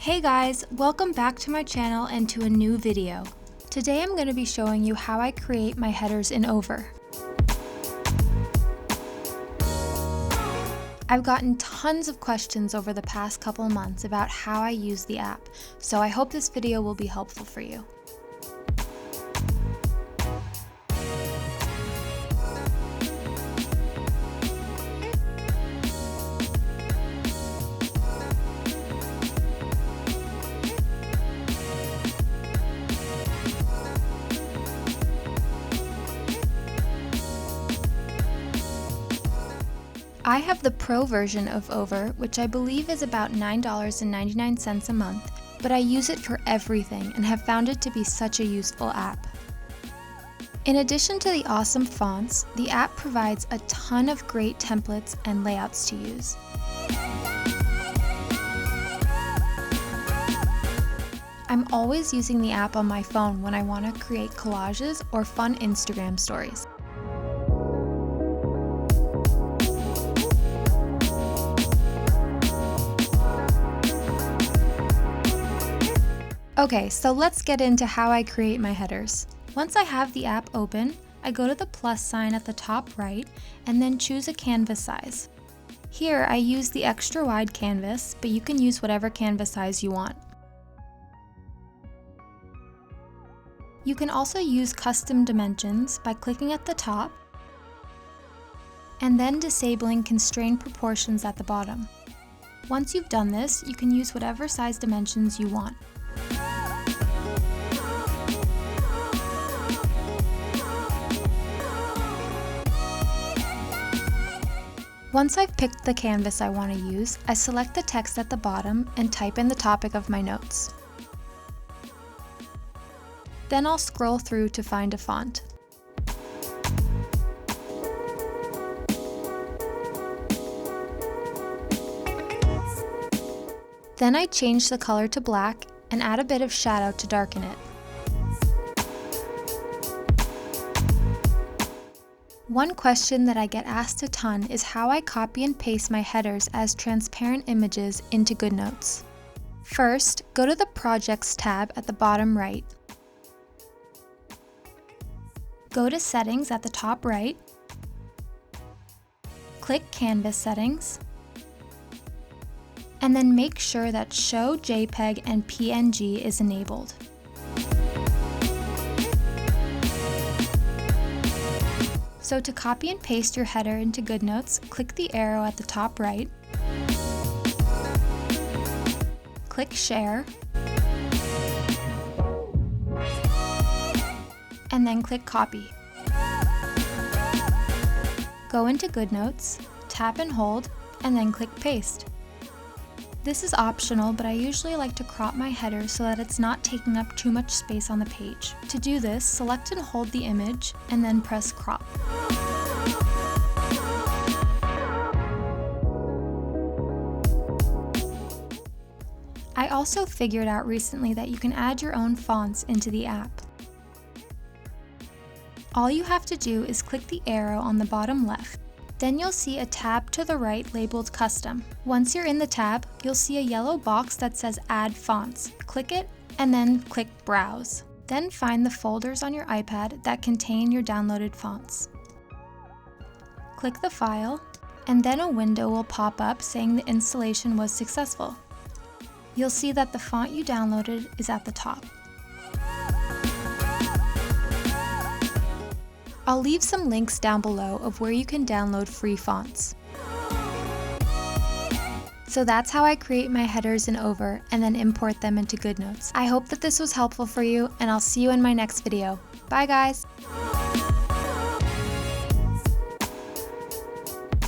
Hey guys, welcome back to my channel and to a new video. Today I'm going to be showing you how I create my headers in Over. I've gotten tons of questions over the past couple months about how I use the app, so I hope this video will be helpful for you. I have the Pro version of Over, which I believe is about $9.99 a month, but I use it for everything and have found it to be such a useful app. In addition to the awesome fonts, the app provides a ton of great templates and layouts to use. I'm always using the app on my phone when I want to create collages or fun Instagram stories. Okay, so let's get into how I create my headers. Once I have the app open, I go to the plus sign at the top right and then choose a canvas size. Here I use the extra wide canvas, but you can use whatever canvas size you want. You can also use custom dimensions by clicking at the top and then disabling constrained proportions at the bottom. Once you've done this, you can use whatever size dimensions you want. Once I've picked the canvas I want to use, I select the text at the bottom and type in the topic of my notes. Then I'll scroll through to find a font. Then I change the color to black and add a bit of shadow to darken it. One question that I get asked a ton is how I copy and paste my headers as transparent images into Goodnotes. First, go to the Projects tab at the bottom right. Go to Settings at the top right. Click Canvas Settings. And then make sure that Show JPEG and PNG is enabled. So to copy and paste your header into Goodnotes, click the arrow at the top right, click Share, and then click Copy. Go into Goodnotes, tap and hold, and then click Paste. This is optional, but I usually like to crop my header so that it's not taking up too much space on the page. To do this, select and hold the image, and then press Crop. I also figured out recently that you can add your own fonts into the app. All you have to do is click the arrow on the bottom left. Then you'll see a tab to the right labeled Custom. Once you're in the tab, you'll see a yellow box that says Add Fonts. Click it and then click Browse. Then find the folders on your iPad that contain your downloaded fonts. Click the file, and then a window will pop up saying the installation was successful. You'll see that the font you downloaded is at the top. I'll leave some links down below of where you can download free fonts. So that's how I create my headers in Over and then import them into Goodnotes. I hope that this was helpful for you, and I'll see you in my next video. Bye guys!